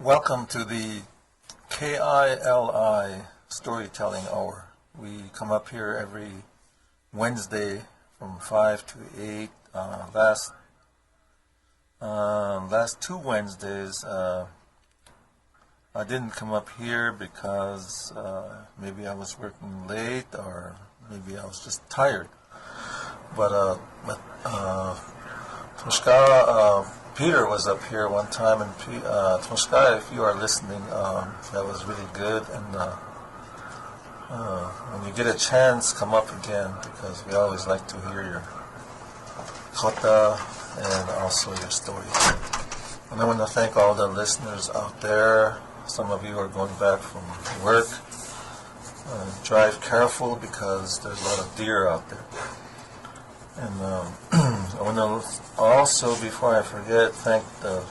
Welcome to the KILI Storytelling Hour. We come up here every Wednesday from 5 to 8. Last two Wednesdays, I didn't come up here because maybe I was working late or maybe I was just tired. But Peter was up here one time, and Toshka, if you are listening, that was really good. And when you get a chance, come up again, because we always like to hear your Lakota and also your stories. And I want to thank all the listeners out there. Some of you are going back from work. Drive careful because there's a lot of deer out there. And I want to also, before I forget, thank the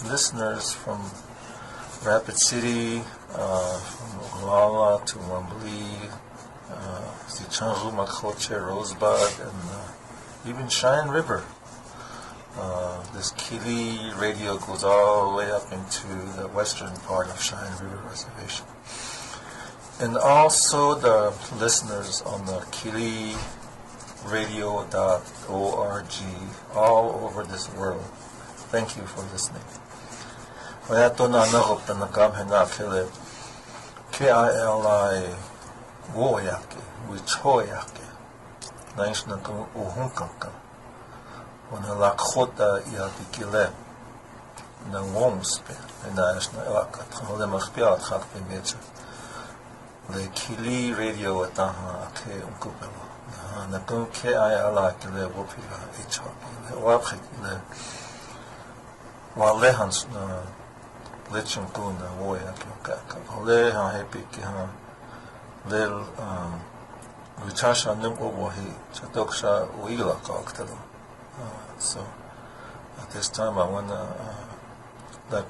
listeners from Rapid City, from Oglala to Wambly, Sichanru, Makoche, Rosebud, and even Cheyenne River. This KILI radio goes all the way up into the western part of Cheyenne River Reservation. And also the listeners on the KILI radio.org all over this world. Thank you for listening. Wayato na nagop na nakamhena kile KILI woyake, wichoyake, naish na kung uhunkanka, wana Lakota iadikile, na womspe, na naish na ilakat, hole machpiat hakpe mecha, le KILI radio ataha ake unkupelo. Na kung KILI kile wopila HRP le wapre kile walehans na lechon ko na woya kaka ole ha happy ki ha lel wichasha nem obohi chatoksha uila kaktelo. So at this time I want to let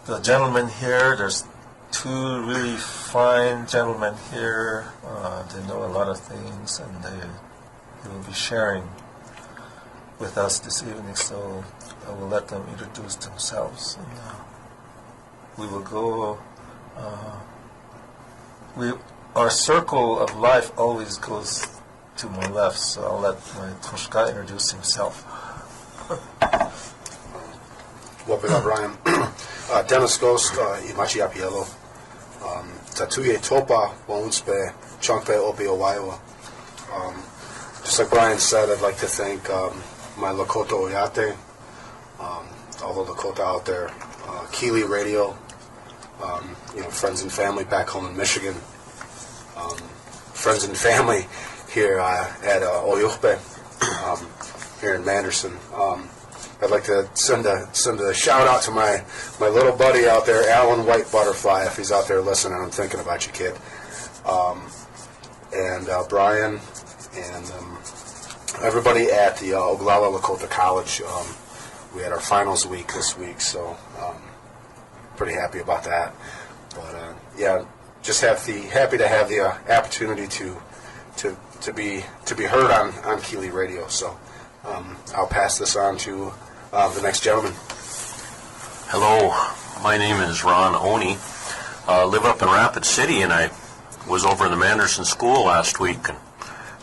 the gentleman here, there's two really fine gentlemen here. They know a lot of things, and they will be sharing with us this evening. So I will let them introduce themselves, and we will go. Our circle of life always goes to my left, so I'll let my Toshka introduce himself. Wapila Brian, Dennis Ghost, Imachi Apielo, Tatuye Topa, Wonspe, Chunkpe Obi Iowa. Just like Brian said, I'd like to thank my Lakota Oyate, all the Lakota out there, KILI Radio, friends and family back home in Michigan, friends and family here at Oyuchpe, here in Manderson. I'd like to send a shout out to my little buddy out there, Alan White Butterfly, if he's out there listening. I'm thinking about you, kid. And Brian and everybody at the Oglala Lakota College. We had our finals week this week, so pretty happy about that. But just happy to have the opportunity to be heard on KILI Radio. So I'll pass this on to the next gentleman. Hello, my name is Ron Oney. Live up in Rapid City, and I was over in the Manderson School last week and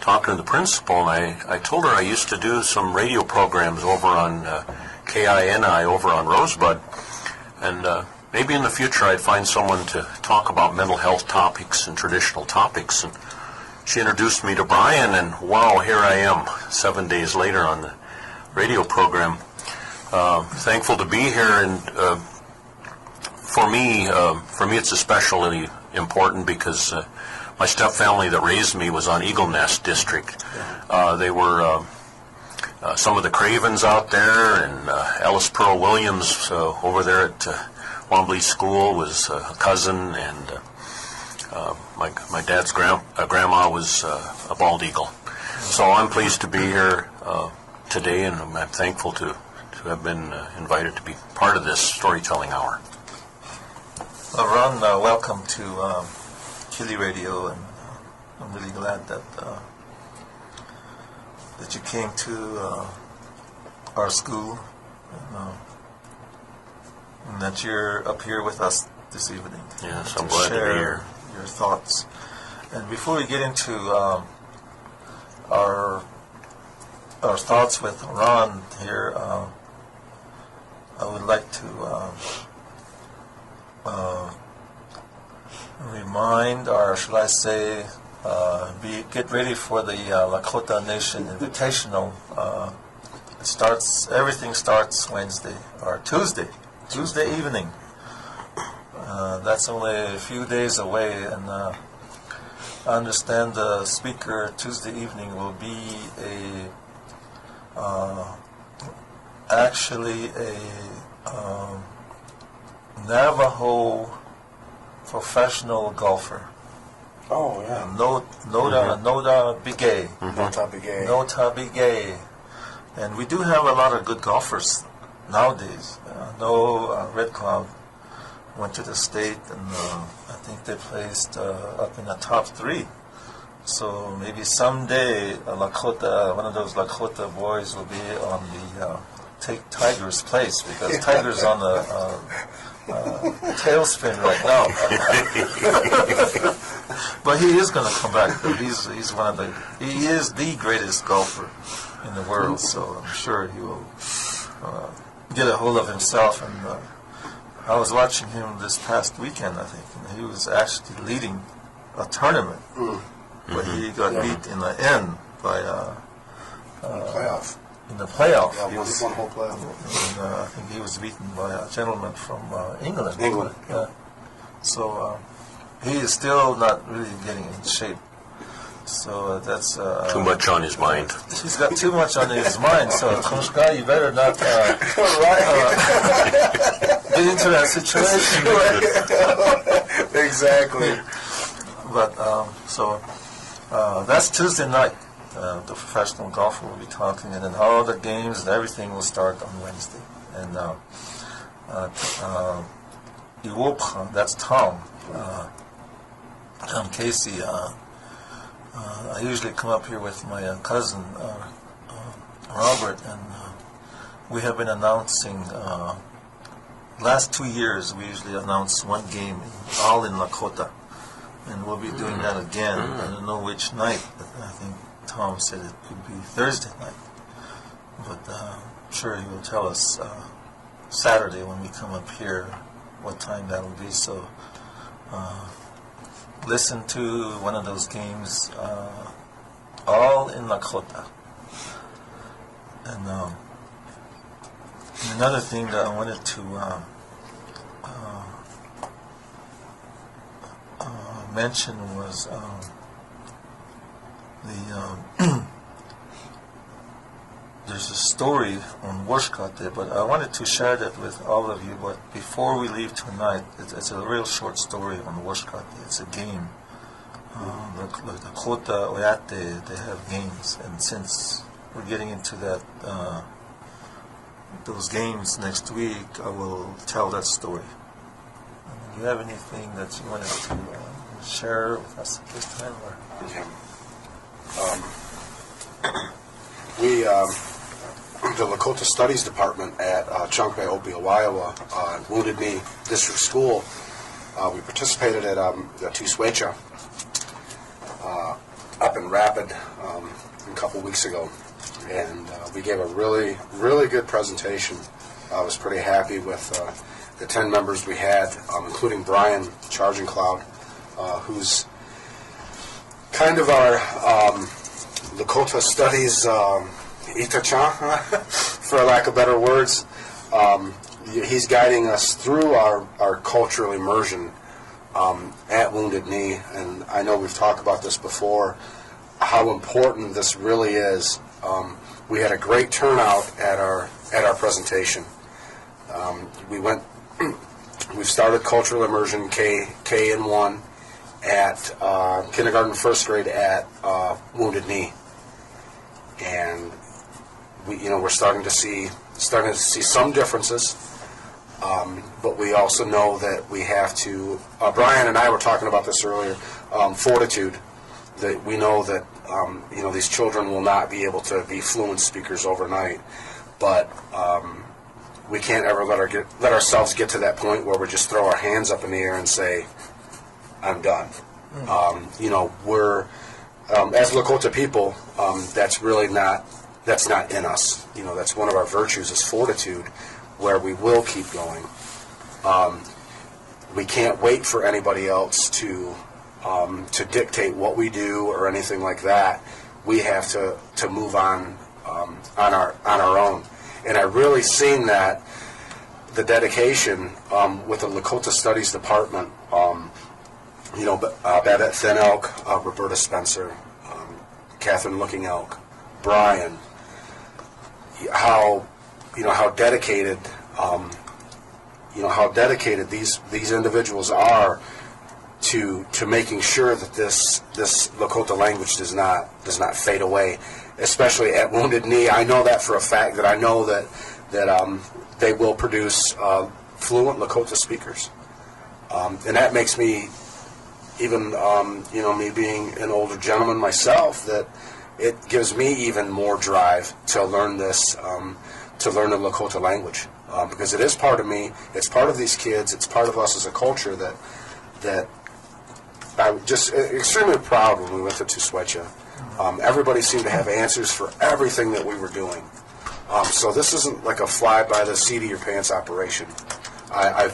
talking to the principal, and I told her I used to do some radio programs over on KINI over on Rosebud, and maybe in the future I'd find someone to talk about mental health topics and traditional topics. And she introduced me to Brian, and wow, here I am 7 days later on the radio program. Thankful to be here, and for me it's especially important because my step-family that raised me was on Eagle Nest District. They were some of the Cravens out there, and Ellis Pearl Williams over there at Wambly School was a cousin, and my dad's grandma was a bald eagle. So I'm pleased to be here today, and I'm thankful to have been invited to be part of this storytelling hour. Ron, welcome to KILI Radio, and I'm really glad that you came to our school. And, that you're up here with us this evening. Yes, I'm glad to be share here. your thoughts. And before we get into our thoughts with Ron here, I would like to remind, or should I say, get ready for the Lakota Nation Invitational. Everything starts Wednesday or Tuesday evening. That's only a few days away, and I understand the speaker Tuesday evening will be actually a Navajo professional golfer. Oh, yeah. Noda Bigay. Nota Bigay. Nota Bigay. And we do have a lot of good golfers nowadays. Red Cloud went to the state, and I think they placed up in the top 3. So maybe someday one of those Lakota boys will be on the take Tiger's place, because Tiger's on the tailspin right now. But he is going to come back. He is the greatest golfer in the world. So I'm sure he will get a hold of himself. And I was watching him this past weekend, I think, and he was actually leading a tournament. But he got beat in the end by Playoff. in the playoff. Yeah, He one was- whole playoff. and, I think he was beaten by a gentleman from England. England. Yeah. So he is still not really getting in shape. So that's Too much on his mind. he's got too much on his mind. So Koshka, you better not get into that situation. Exactly. But that's Tuesday night. The professional golfer will be talking, and then all the games and everything will start on Wednesday. And Iwopha, that's Tom Casey. I usually come up here with my cousin Robert, and we have been announcing. Last 2 years, we usually announce one game, all in Lakota, and we'll be doing that again. I don't know which night, but I think Tom said it could be Thursday night. But I'm sure he will tell us Saturday when we come up here what time that will be. So listen to one of those games, all in Lakota. And another thing that I wanted to mention was there's a story on Warshkate, but I wanted to share that with all of you. But before we leave tonight, it's a real short story on Warshkate. It's a game. The Lakota Oyate, they have games, and since we're getting into that those games next week, I will tell that story. Do you have anything that you wanted to share with us at this time? Or? The Lakota Studies Department at Chunkpei, Opio, Iowa, Wounded Knee District School, we participated at Tuswecha up in Rapid a couple weeks ago, and we gave a really, really good presentation. I was pretty happy with the 10 members we had, including Brian Charging Cloud, who's kind of our Lakota Studies Itacha, for lack of better words. He's guiding us through our cultural immersion at Wounded Knee, and I know we've talked about this before, how important this really is. We had a great turnout at our presentation. We've started cultural immersion K and 1 at kindergarten, first grade at Wounded Knee, and we're starting to see some differences, but we also know that we have to. Brian and I were talking about this earlier. Fortitude. That we know that these children will not be able to be fluent speakers overnight, but we can't ever let ourselves get to that point where we just throw our hands up in the air and say, I'm done. We're, as Lakota people, that's not in us. That's one of our virtues is fortitude, where we will keep going. We can't wait for anybody else to dictate what we do or anything like that. We have to move on our own. And I really seen that, the dedication with the Lakota Studies Department, Babette Thin Elk, Roberta Spencer, Catherine Looking Elk, Brian, how dedicated, how dedicated these individuals are to making sure that this Lakota language does not fade away, especially at Wounded Knee. I know that for a fact, that I know that they will produce fluent Lakota speakers, and that makes me, even me being an older gentleman myself, that it gives me even more drive to learn this, to learn the Lakota language, because it is part of me. It's part of these kids. It's part of us as a culture that I'm just extremely proud when we went to Tuswecha. Everybody seemed to have answers for everything that we were doing. So this isn't like a fly-by-the-seat-of-your-pants operation. I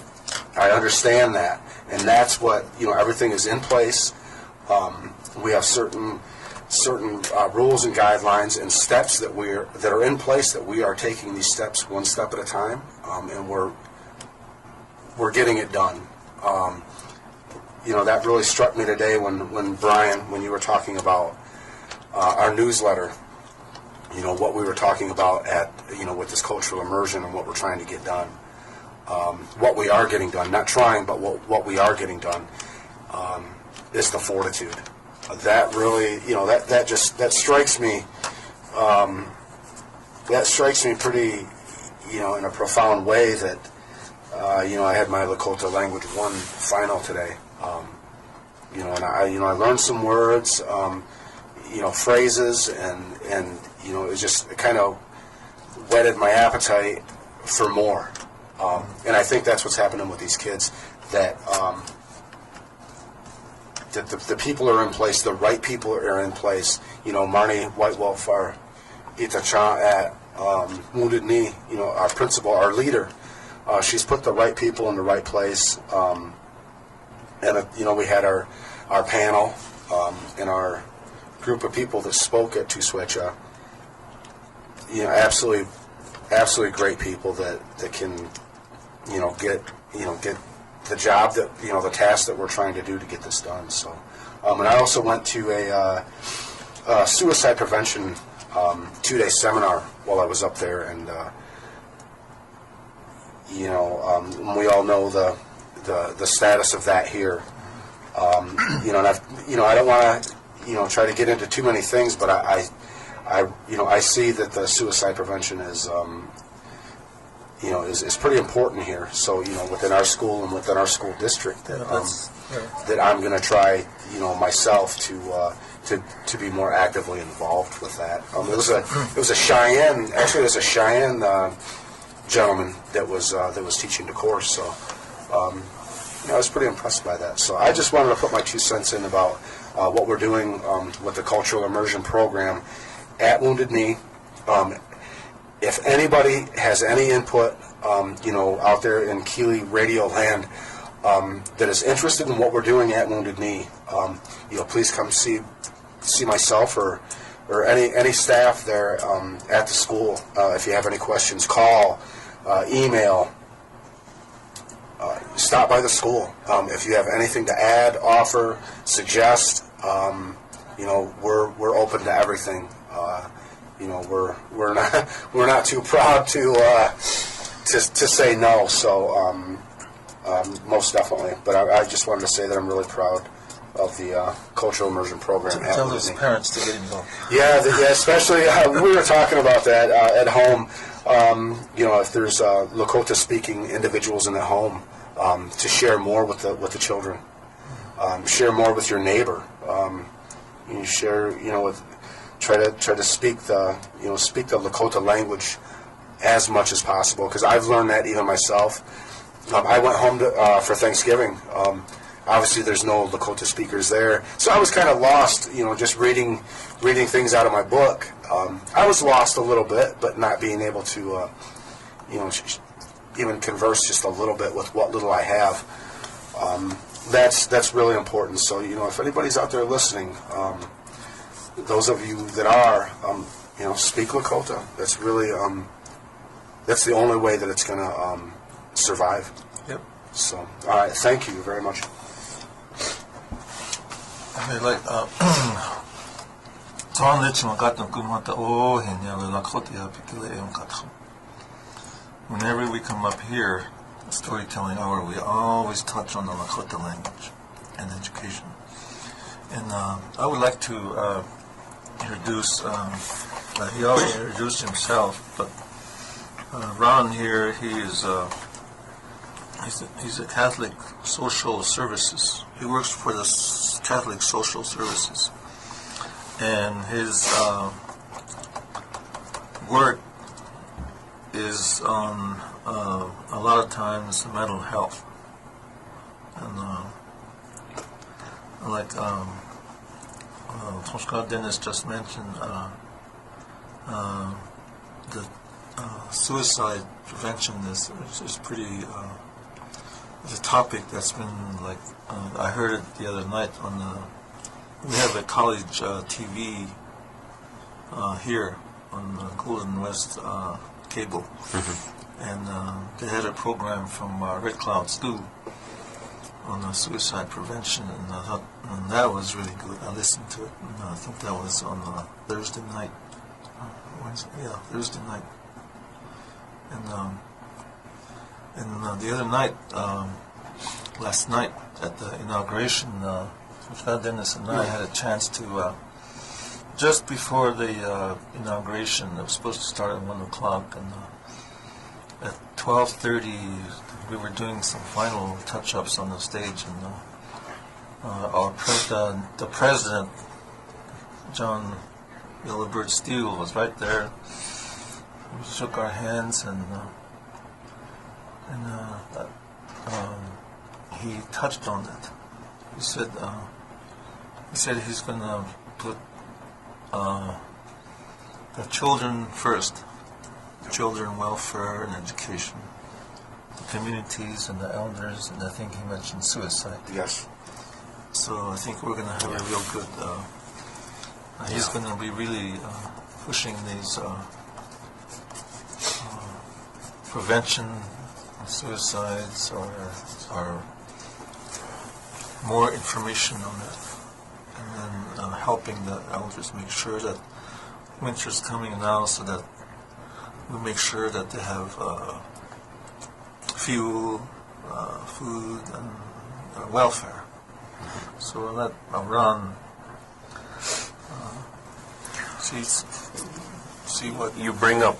understand that, and that's what, everything is in place. We have certain rules and guidelines and steps that are in place, that we are taking these steps one step at a time, and we're getting it done. That really struck me today when Brian, when you were talking about our newsletter, what we were talking about with this cultural immersion and what we're trying to get done. What we are getting done, not trying, but what we are getting done, is the fortitude. That really, that strikes me. That strikes me pretty, in a profound way. That I had my Lakota Language 1 final today. And I learned some words, phrases, and it kind of whetted my appetite for more. And I think that's what's happening with these kids, that the people are in place, the right people are in place. Marnie Whitewolf, our Itacha at Wounded Knee, our principal, our leader, she's put the right people in the right place. And we had our panel and our group of people that spoke at Tuswecha. Absolutely great people that can, get the job that, the task that we're trying to do to get this done. So, and I also went to a suicide prevention 2-day seminar while I was up there, and we all know the status of that here. And I don't want to, try to get into too many things, but I see that the suicide prevention is pretty important here. So, within our school and within our school district, that I'm going to try, myself to be more actively involved with that. It was a Cheyenne gentleman that was teaching the course. So, I was pretty impressed by that. So I just wanted to put my 2 cents in about what we're doing with the cultural immersion program at Wounded Knee. If anybody has any input, out there in KILI radio land, that is interested in what we're doing at Wounded Knee, please come see myself or any staff there at the school. If you have any questions, call, email. Stop by the school. If you have anything to add, offer, suggest, we're open to everything. We're not too proud to say no. So most definitely. But I just wanted to say that I'm really proud of the cultural immersion program. Tell those parents to get involved. Yeah, especially we were talking about that at home. If there's Lakota-speaking individuals in the home, to share more with the children, share more with your neighbor. You share, try to speak the Lakota language, as much as possible, because I've learned that even myself. I went home for Thanksgiving. Obviously, there's no Lakota speakers there, so I was kind of lost, just reading things out of my book. I was lost a little bit, but not being able to, even converse just a little bit with what little I have. That's really important. So, if anybody's out there listening, those of you that are, speak Lakota. That's really, that's the only way that it's going to survive. Yep. So, all right, thank you very much. I mean, like, whenever we come up here, storytelling hour, we always touch on the Lakota language and education. And I would like to introduce, he already introduced himself, but Ron here, he's a Catholic Social Services. He works for the Catholic Social Services. And his work is on a lot of times mental health. And like Toshka Dennis just mentioned, the suicide prevention is pretty, it's a topic that's been like, I heard it the other night on we have a college TV here on Golden West cable. And they had a program from Red Cloud School on suicide prevention, and I thought that was really good. I listened to it, and I think that was on Thursday night. Thursday night. And the other night, last night at the inauguration, Dennis and I had a chance to, just before the inauguration, it was supposed to start at 1 o'clock, and at 12:30 we were doing some final touch-ups on the stage, and the president, John Yellowbird Steele, was right there. We shook our hands, and he touched on it. He said he's going to put the children first, children welfare and education, the communities and the elders, and I think he mentioned suicide. Yes. So I think we're going to have a real good. He's going to be really pushing these prevention of suicides or more information on that, and then helping the elders make sure that winter's coming now, so that we make sure that they have fuel, food, and welfare. So I'll let Ron see what you bring up.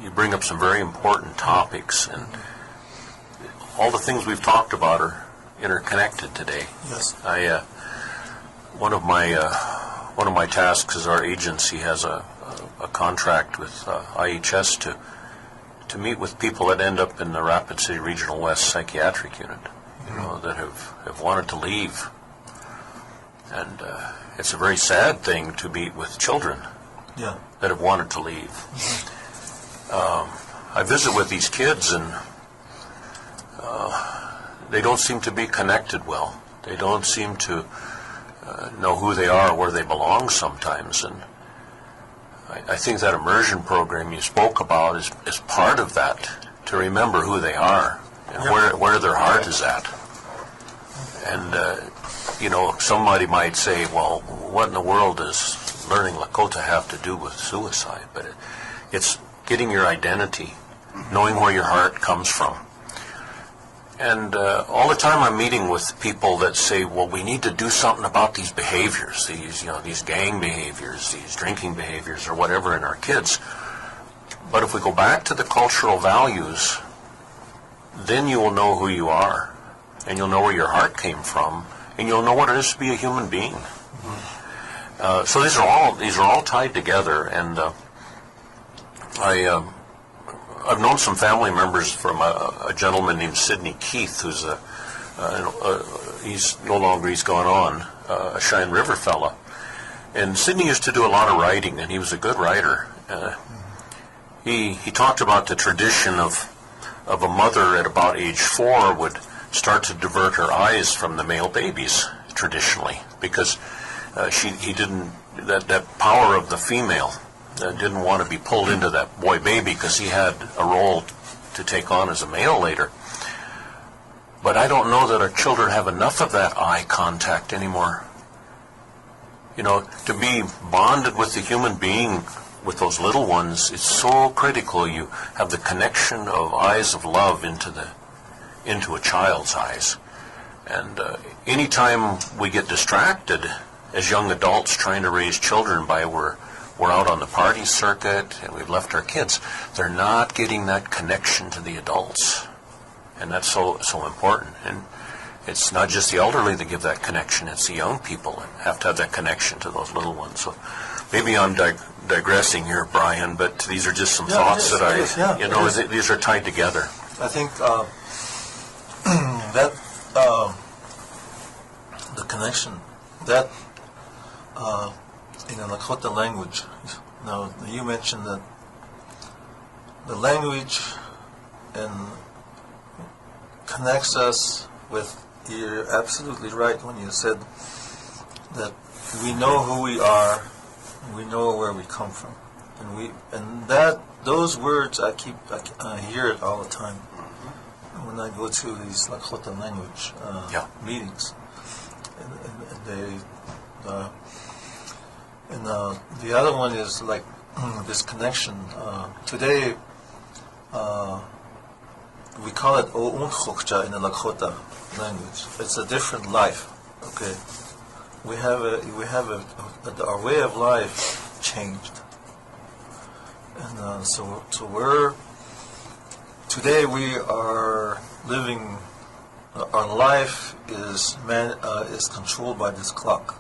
You bring up some very important topics, and all the things we've talked about are interconnected today. Yes. One of my tasks as our agency has a contract with IHS to meet with people that end up in the Rapid City Regional West Psychiatric Unit, that have wanted to leave. And it's a very sad thing to meet with children that have wanted to leave. I visit with these kids, and they don't seem to be connected well. They don't seem to know who they are, where they belong sometimes. And I think that immersion program you spoke about is part of that, to remember who they are and where their heart is at. And, somebody might say, well, what in the world does learning Lakota have to do with suicide? But it's getting your identity, knowing where your heart comes from. And all the time I'm meeting with people that say, well, we need to do something about these behaviors, these gang behaviors, these drinking behaviors, or whatever in our kids. But if we go back to the cultural values, then you will know who you are, and you'll know where your heart came from, and you'll know what it is to be a human being. So these are all tied together, and I I've known some family members from a gentleman named Sidney Keith, who's he's no longer, he's gone on, a Cheyenne River fella. And Sidney used to do a lot of writing, and he was a good writer. He talked about the tradition of a mother at about age 4 would start to divert her eyes from the male babies traditionally, because he didn't, that power of the female didn't want to be pulled into that boy baby, because he had a role to take on as a male later. But I don't know that our children have enough of that eye contact anymore. You know, to be bonded with the human being, with those little ones, it's so critical. You have the connection of eyes of love into a child's eyes. And anytime we get distracted as young adults trying to raise children by we're out on the party circuit and we've left our kids, they're not getting that connection to the adults. And that's so important. And it's not just the elderly that give that connection, it's the young people that have to have that connection to those little ones. So maybe I'm digressing here, Brian, but these are just some thoughts that these are tied together. I think that the connection, that in the Lakota language, now you mentioned that the language and connects us with, you're absolutely right when you said that we know who we are, we know where we come from, and that those words I hear it all the time when I go to these Lakota language meetings, and the other one is like this connection. Today we call it O'unchokcha in the Lakota language. It's a different life. Okay, we have our way of life changed, and so today we are living. Our life is controlled by this clock.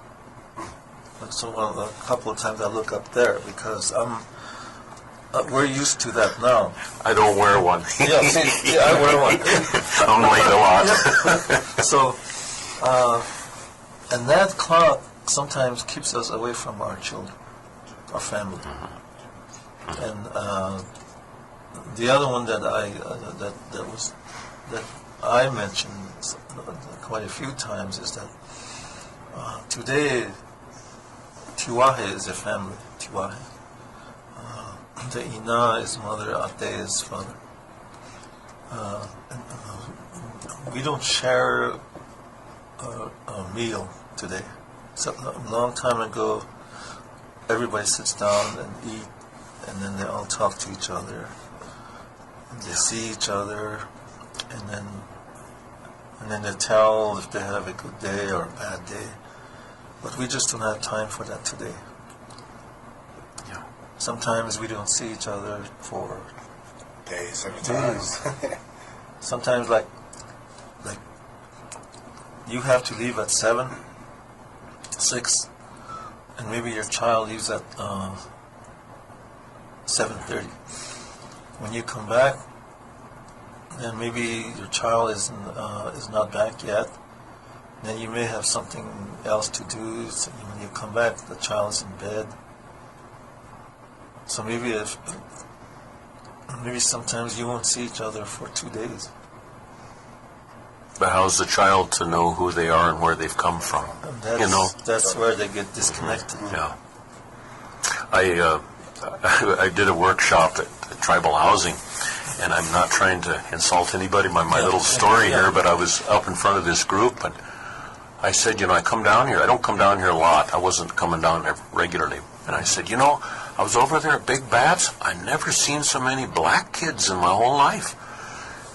And so a couple of times I look up there because we're used to that now. I don't wear one. I wear one. I'm late a lot. So, and that clock sometimes keeps us away from our children, our family. And the other one that I mentioned quite a few times is that today Tiwahe is a family. Tiwahe. The Ina is mother, Ate is father. We don't share a meal today. So a long time ago, everybody sits down and eat, and then they all talk to each other. And they see each other, and then they tell if they have a good day or a bad day. But we just don't have time for that today. Sometimes we don't see each other for days. Sometimes like you have to leave at 7, 6, and maybe your child leaves at 7:30. When you come back, then maybe your child is not back yet. Then you may have something else to do. So when you come back, the child is in bed. So maybe sometimes you won't see each other for 2 days. But how's the child to know who they are and where they've come from? That's where they get disconnected. Yeah. I did a workshop at Tribal Housing, and I'm not trying to insult anybody by my little story here, but I was up in front of this group, and I said, I come down here. I don't come down here a lot. I wasn't coming down there regularly. And I said, I was over there at Big Bats. I never seen so many black kids in my whole life.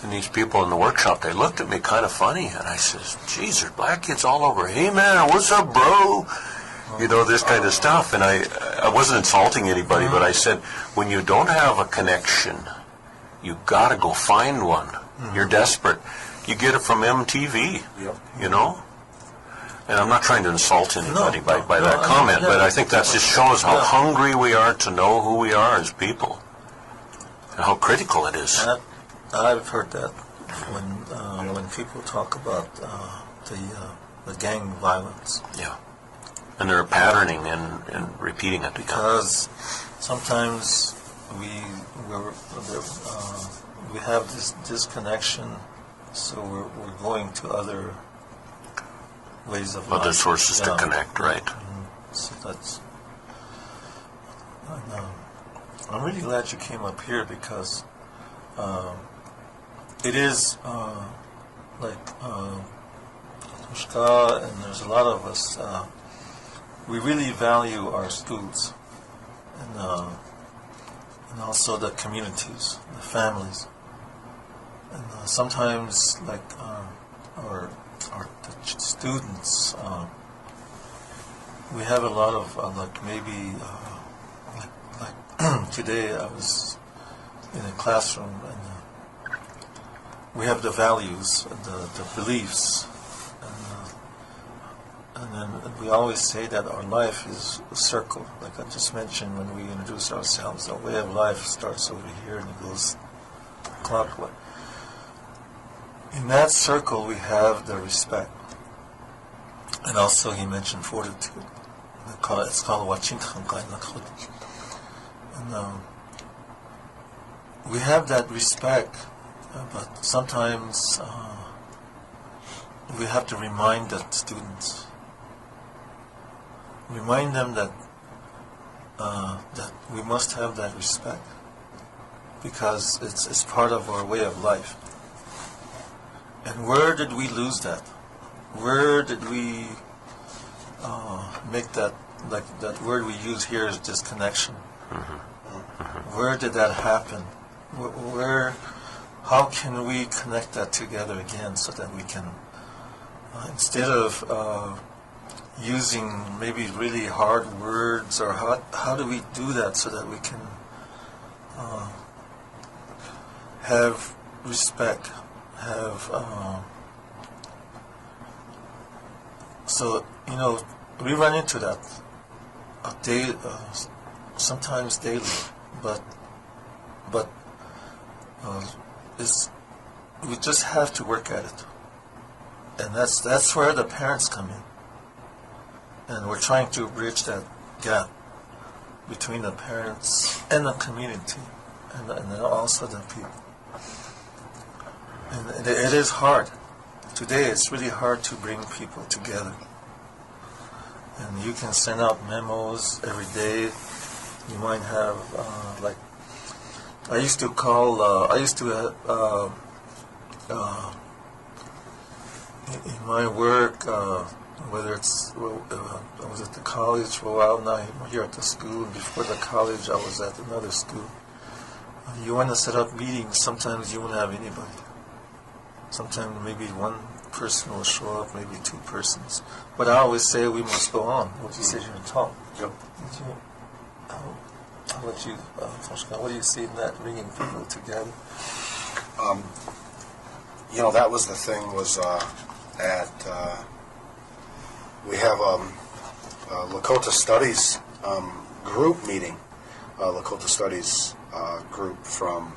And these people in the workshop, they looked at me kind of funny. And I says, geez, there's black kids all over. Hey, man, what's up, bro? This kind of stuff. And I wasn't insulting anybody, but I said, when you don't have a connection, you got to go find one. You're desperate. You get it from MTV, And I'm not trying to insult anybody by that comment, but I think that just shows how hungry we are to know who we are as people. how critical it is. I've heard that when people talk about the gang violence. Yeah. And they're patterning and repeating it. Because sometimes we have this disconnection, so we're going to other ways of life. Other sources to connect, right? So that's. And, I'm really glad you came up here because it is like Tushka, and there's a lot of us. We really value our schools and also the communities, the families, and sometimes like the students. We have a lot of like maybe like today I was in a classroom and we have the values, the beliefs, and then we always say that our life is a circle. Like I just mentioned when we introduce ourselves, our way of life starts over here and it goes clockwise. In that circle we have the respect. And also he mentioned fortitude. It's called Wachinkankai Lakota. And we have that respect, but sometimes we have to remind the students. Remind them that we must have that respect because it's part of our way of life. And where did we lose that? Where did we make that, like that word we use here is disconnection? Where did that happen? How can we connect that together again so that we can, instead of using maybe really hard words, or how do we do that so that we can have respect, have so we run into that sometimes daily, but we just have to work at it, and that's where the parents come in. And we're trying to bridge that gap between the parents and the community, and then also the people. And it is hard. Today it's really hard to bring people together. And you can send out memos every day. You might have, like, I used to in my work, whether I was at the college for a while, now I'm here at the school, and before the college I was at another school. You want to set up meetings, sometimes you won't have anybody. Sometimes maybe one person will show up, maybe two persons. But I always say we must go on. What you said, you're going to talk. Yep. How about you, Toshka? What do you see in that, bringing people together? That was the thing, was we have a Lakota Studies group meeting, Lakota Studies group from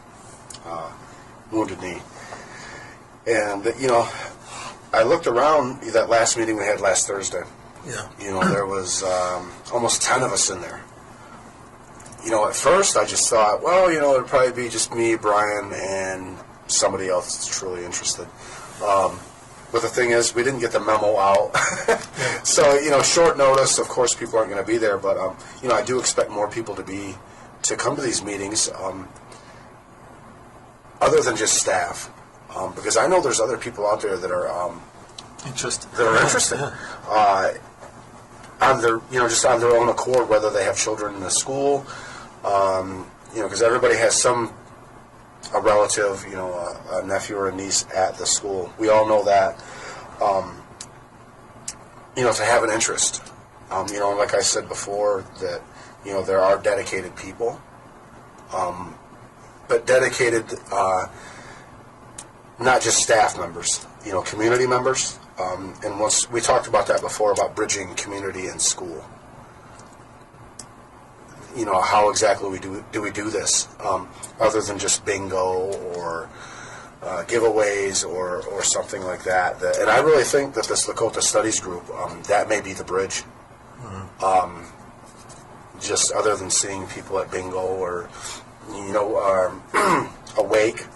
Wounded Knee. And, I looked around that last meeting we had last Thursday. Yeah. There was almost 10 of us in there. At first I just thought, well, it'd probably be just me, Brian, and somebody else that's truly interested. But the thing is, we didn't get the memo out. So, short notice, of course, people aren't going to be there. But, I do expect more people to come to these meetings, other than just staff. Because I know there's other people out there that are interested. On their, just on their own accord, whether they have children in the school, because everybody has a relative, a nephew or a niece at the school. We all know that. To have an interest. Like I said before, that there are dedicated people, but dedicated. Not just staff members, community members. And once we talked about that before, about bridging community and school. how exactly we do this, other than just bingo or giveaways or something like that. And I really think that this Lakota Studies group, that may be the bridge. Just other than seeing people at bingo or a wake,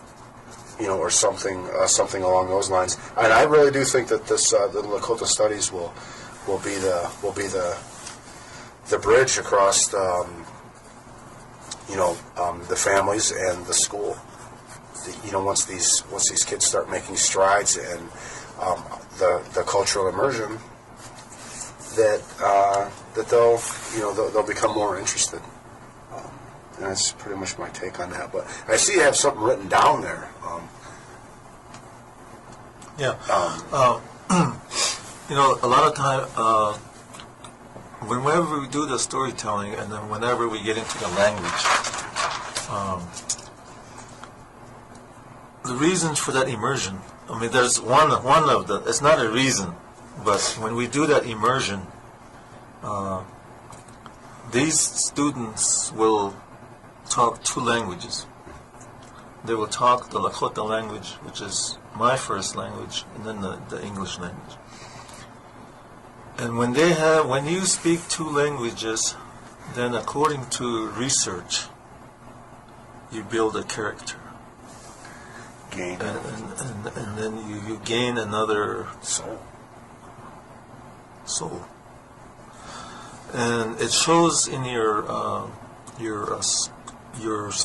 or something along those lines. And I really do think that this the Lakota Studies will be the bridge across the families and the school. Once these kids start making strides in the cultural immersion, that they'll become more interested. And that's pretty much my take on that. But I see you have something written down there. A lot of time, whenever we do the storytelling, and then whenever we get into the language, the reasons for that immersion. I mean, there's one of the. It's not a reason, but when we do that immersion, these students will talk two languages. They will talk the Lakota language, which is my first language, and then the English language. And when you speak two languages, then according to research, you build a character. Gain. And then you gain another soul. And it shows in your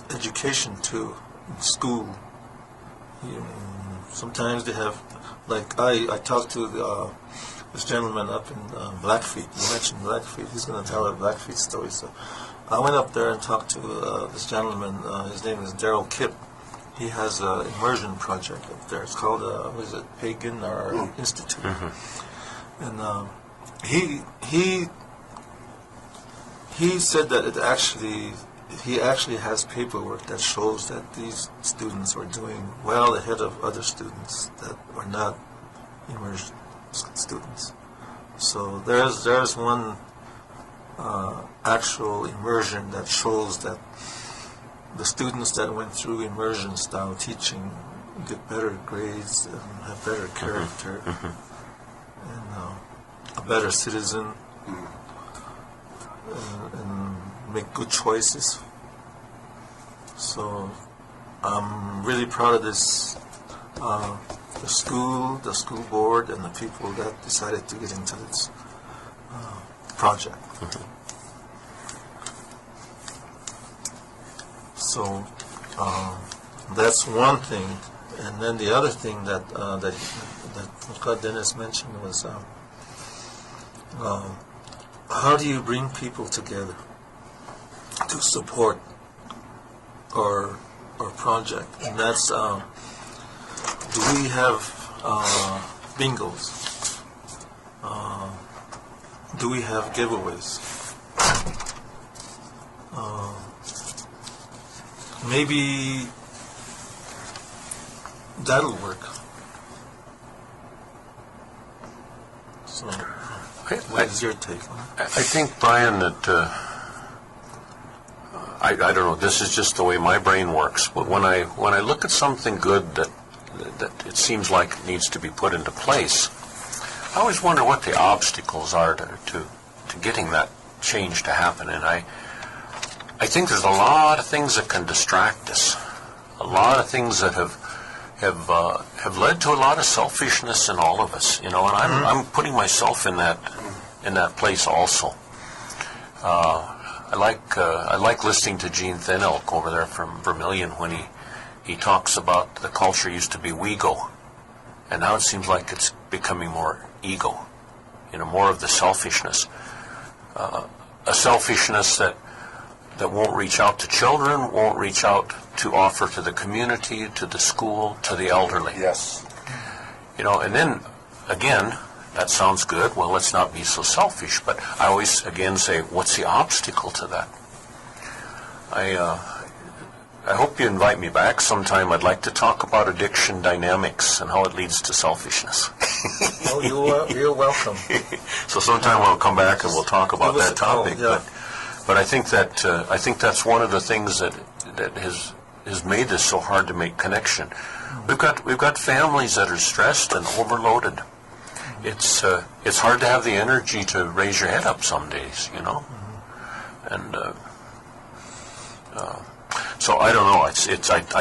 education too, in school. Sometimes they have, like I talked to this gentleman up in Blackfeet. You mentioned Blackfeet. He's going to tell a Blackfeet story. So I went up there and talked to this gentleman. His name is Daryl Kipp. He has an immersion project up there. It's called Pagan or Institute. Mm-hmm. And he said that he actually has paperwork that shows that these students are doing well ahead of other students that are not immersion students. So there's one actual immersion that shows that the students that went through immersion style teaching get better grades and have better character and a better citizen and make good choices. So I'm really proud of this, the school board, and the people that decided to get into this project. So that's one thing, and then the other thing that Dennis mentioned was how do you bring people together to support our project? And that's do we have bingos? Do we have giveaways? Maybe that'll work. So, what is your take on it? I think, Brian, that I don't know. This is just the way my brain works. But when I look at something good that it seems like it needs to be put into place, I always wonder what the obstacles are to getting that change to happen. And I think there's a lot of things that can distract us, a lot of things that have led to a lot of selfishness in all of us, and I'm putting myself in that place also. I like listening to Gene Thin Elk over there from Vermilion when he talks about the culture used to be we-go, and now it seems like it's becoming more ego, more of the selfishness, a selfishness that won't reach out to children, won't reach out to offer to the community, to the school, to the elderly. Yes. And then, again, that sounds good. Well, let's not be so selfish. But I always, again, say, what's the obstacle to that? I hope you invite me back sometime. I'd like to talk about addiction dynamics and how it leads to selfishness. Oh, you're welcome. So sometime I'll come back and we'll talk about that topic. Yeah. But I think that's one of the things that has made this so hard to make connection. We've got families that are stressed and overloaded. It's hard to have the energy to raise your head up some days, you know. And so I don't know. I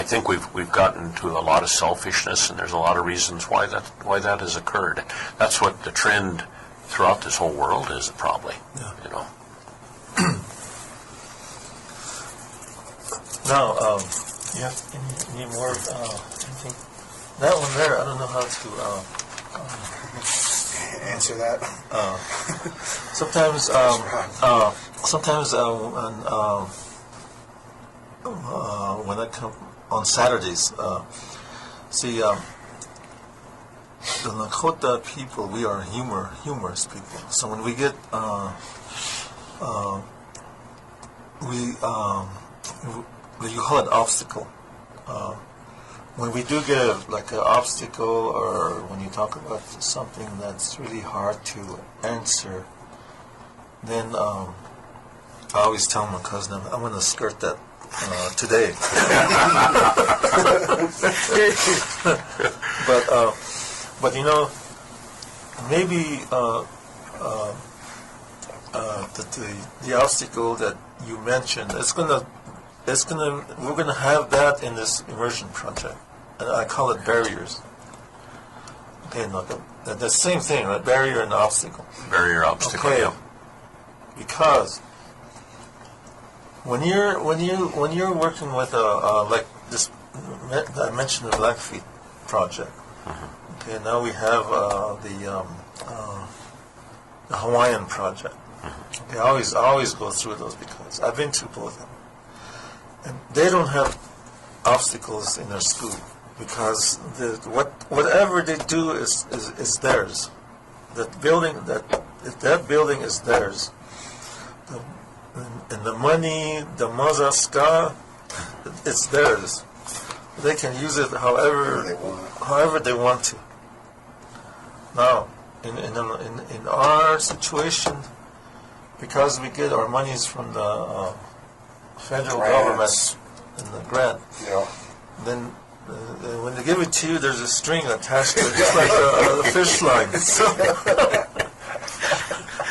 think we've gotten to a lot of selfishness, and there's a lot of reasons why that has occurred. That's what the trend throughout this whole world is, probably. Yeah. You know. Now, you have any more? Anything? That one there, I don't know how to answer that. Sometimes, when I come on Saturdays, the Lakota people, we are humorous people. So when we get you call it obstacle. When we do get like an obstacle, or when you talk about something that's really hard to answer, then I always tell my cousin, I'm going to skirt that today. But you know, maybe the obstacle that you mentioned, we're gonna have that in this immersion project, and I call it barriers. Okay, no, the same thing, right? Barrier and obstacle. Barrier, obstacle. Okay. Yeah. Because when you're working with like this, I mentioned the Blackfeet project. Okay, now we have the Hawaiian project. Okay, I always go through those because I've been to both of them. And they don't have obstacles in their school because whatever they do is theirs. That building is theirs. And the money, the mazaska, it's theirs. They can use it however they want to. Now, in our situation, because we get our monies from the federal government and the grant, then when they give it to you, there's a string attached to it, just like a fish line.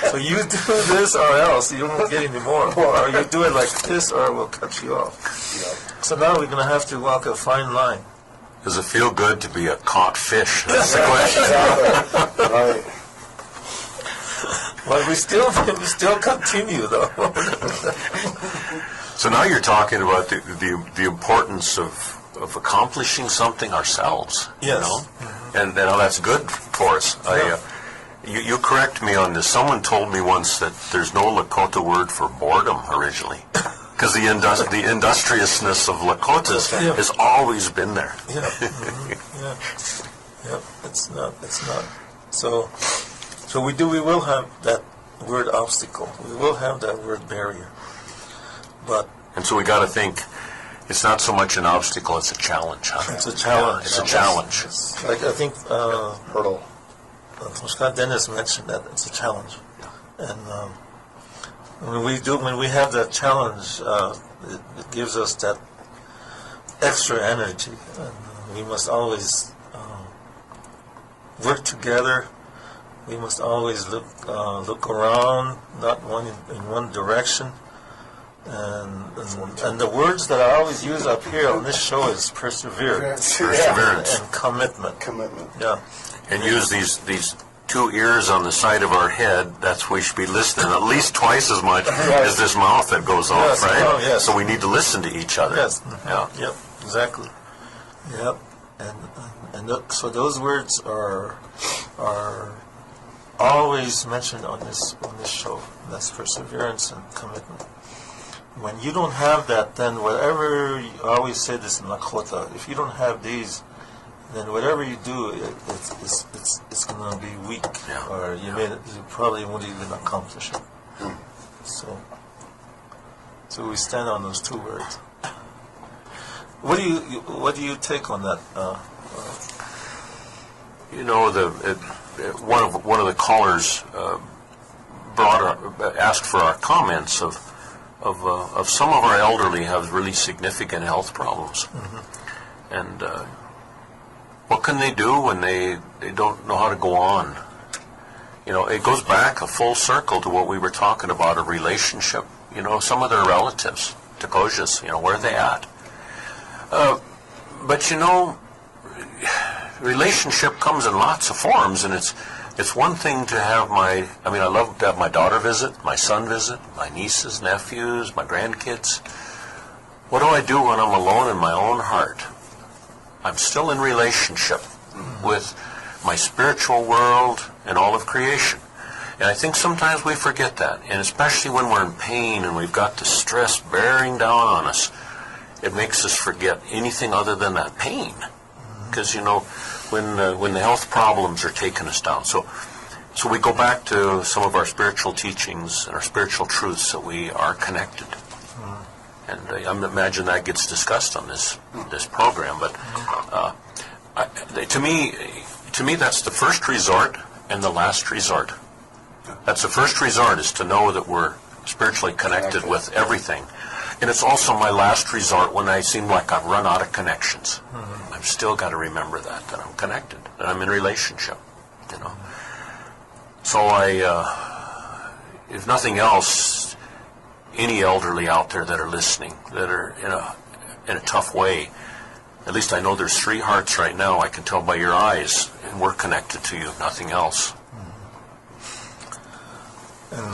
So you do this or else you won't get any more. Or you do it like this or we'll cut you off. So now we're going to have to walk a fine line. Does it feel good to be a caught fish? That's the question. Right. Well, we still continue though. So now you're talking about the importance of accomplishing something ourselves. Yes. You know? And that's good for us. Yeah. You correct me on this. Someone told me once that there's no Lakota word for boredom originally, because the industriousness of Lakotas has always been there. Yeah. Yeah. It's not. So we will have that word obstacle. We will have that word barrier. And so we got to think, it's not so much an obstacle, it's a challenge, huh? It's a challenge. Yeah, it's a challenge. It's like I think Hurdle. Scott Dennis mentioned that it's a challenge, and when we have that challenge, it gives us that extra energy, and we must always work together. We must always look around, not in one direction. And the words that I always use up here on this show is perseverance. Perseverance. And commitment. Yeah. And use these two ears on the side of our head. That's we should be listening at least twice as much as this mouth that goes off, right? Oh, yes. So we need to listen to each other. Yes. Yeah. Yep. Exactly. Yep. So those words are always mentioned on this show. That's perseverance and commitment. When you don't have that, then whatever, I always say this in Lakota, if you don't have these, then whatever you do, it's going to be weak, or you probably won't even accomplish it. So we stand on those two words. What do you take on that? You know, one of the callers asked for our comments of of some of our elderly have really significant health problems. And what can they do when they don't know how to go on? You know, it goes back a full circle to what we were talking about, a relationship. You know, some of their relatives, Tekojas, you know, where are they at? But, you know, relationship comes in lots of forms, and it's one thing to have I love to have my daughter visit, my son visit, my nieces, nephews, my grandkids. What do I do when I'm alone in my own heart? I'm still in relationship with my spiritual world and all of creation. And I think sometimes we forget that, and especially when we're in pain and we've got the stress bearing down on us, it makes us forget anything other than that pain. Because, you know, when the health problems are taking us down. So we go back to some of our spiritual teachings and our spiritual truths that we are connected. And I imagine that gets discussed on this program. But to me, that's the first resort and the last resort. That's the first resort, is to know that we're spiritually connected with everything. And it's also my last resort when I seem like I've run out of connections. I've still got to remember that I'm connected, that I'm in relationship, you know. So if nothing else, any elderly out there that are listening, that are in a tough way, at least I know there's 3 hearts right now. I can tell by your eyes, and we're connected to you, nothing else. And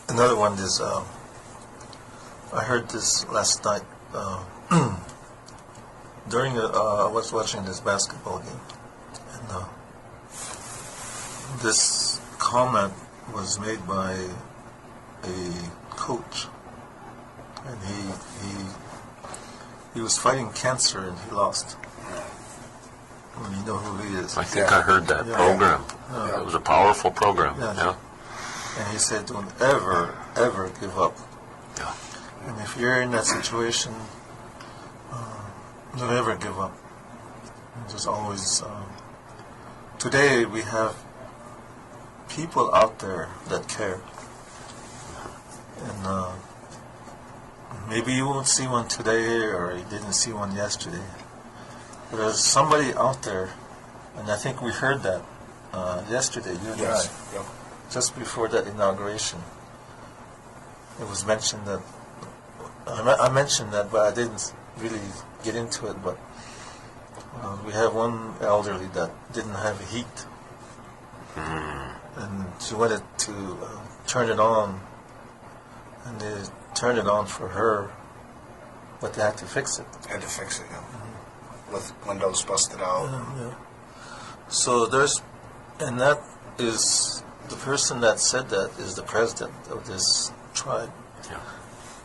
another one is, I heard this last night during I was watching this basketball game, and this comment was made by a coach, and he was fighting cancer and he lost. Well, you know who he is. I think I heard that program. It was a powerful program. Yeah. And he said, don't ever give up. Yeah. And if you're in that situation, don't ever give up. And just always. Today we have people out there that care, and maybe you won't see one today, or you didn't see one yesterday. But there's somebody out there, and I think we heard that yesterday, you and I, just before that inauguration. It was mentioned that, I mentioned that, but I didn't really get into it, but we have one elderly that didn't have heat, and she wanted to turn it on, and they turned it on for her, but they had to fix it. With windows busted out. So and that is, the person that said that is the president of this tribe. Yeah.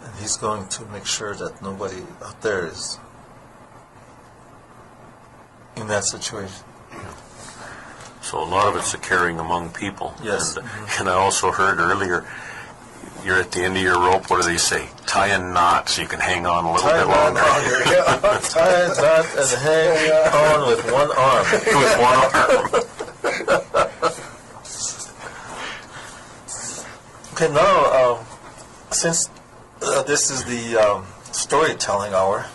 And he's going to make sure that nobody out there is in that situation. Yeah. So a lot of it's a caring among people. Yes. And I also heard earlier, you're at the end of your rope, what do they say? Tie a knot so you can hang on a little bit longer. Tie a knot and hang on with one arm. With one arm. Okay, now, since this is the storytelling hour,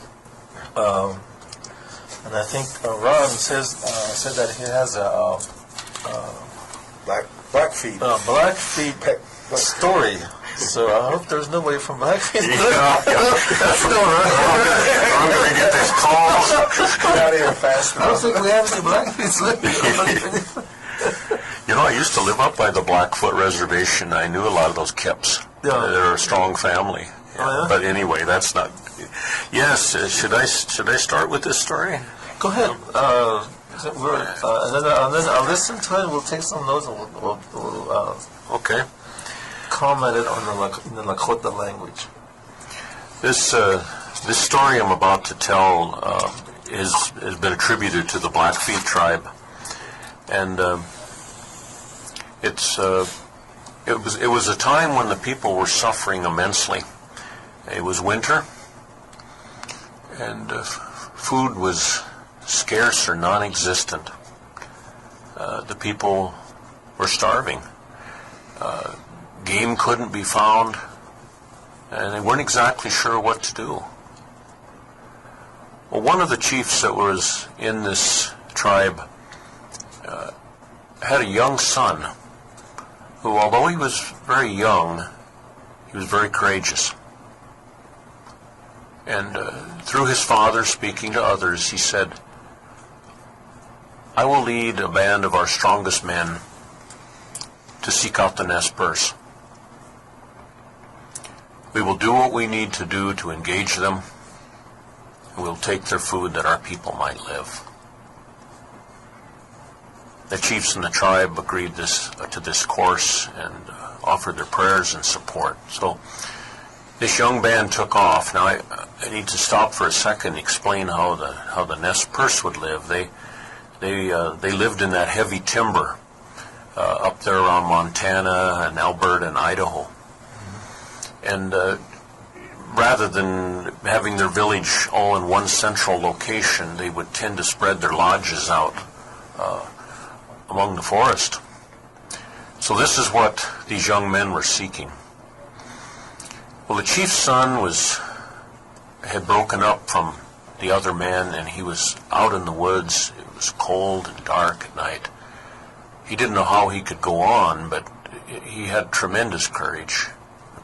and I think Ron said that he has a Blackfeet story. So I hope there's nobody from Blackfeet. I'm going to get this call. Get out of here fast. I don't think we have any Blackfeets living. You know, I used to live up by the Blackfoot Reservation. I knew a lot of those Kips. Yeah. They're a strong family. Oh, yeah? But anyway, that's not... Yes, should I start with this story? Go ahead. And then I'll listen to it, and we'll take some notes, and we'll Okay. comment it in the Lakota language. This story I'm about to tell has been attributed to the Blackfeet tribe, and it was a time when the people were suffering immensely. It was winter, and food was scarce or non-existent. The people were starving. game couldn't be found, and they weren't exactly sure what to do. Well, one of the chiefs that was in this tribe had a young son who, although he was very young, he was very courageous. And through his father, speaking to others, he said, "I will lead a band of our strongest men to seek out the Nez Perce. We will do what we need to do to engage them, and we'll take their food that our people might live." The chiefs in the tribe agreed to this course and offered their prayers and support. So this young band took off. Now I need to stop for a second and explain how the Nez Perce would live. They lived in that heavy timber up there around Montana and Alberta and Idaho. And rather than having their village all in one central location, they would tend to spread their lodges out among the forest. So this is what these young men were seeking. Well, the chief's son had broken up from the other men, and he was out in the woods. It was cold and dark at night. He didn't know how he could go on, but he had tremendous courage,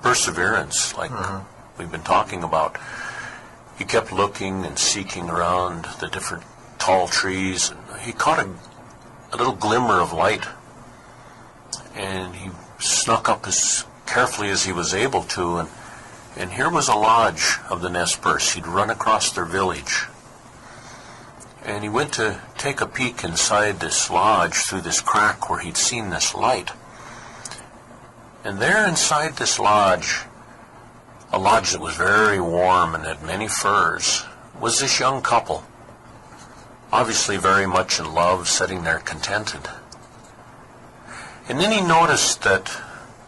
perseverance, like we've been talking about. He kept looking and seeking around the different tall trees, and he caught a little glimmer of light, and he snuck up as carefully as he was able to, and here was a lodge of the Nez Perce. He'd run across their village, and he went to take a peek inside this lodge through this crack where he'd seen this light. And there inside this lodge, a lodge that was very warm and had many furs, was this young couple, obviously very much in love, sitting there contented. And then he noticed that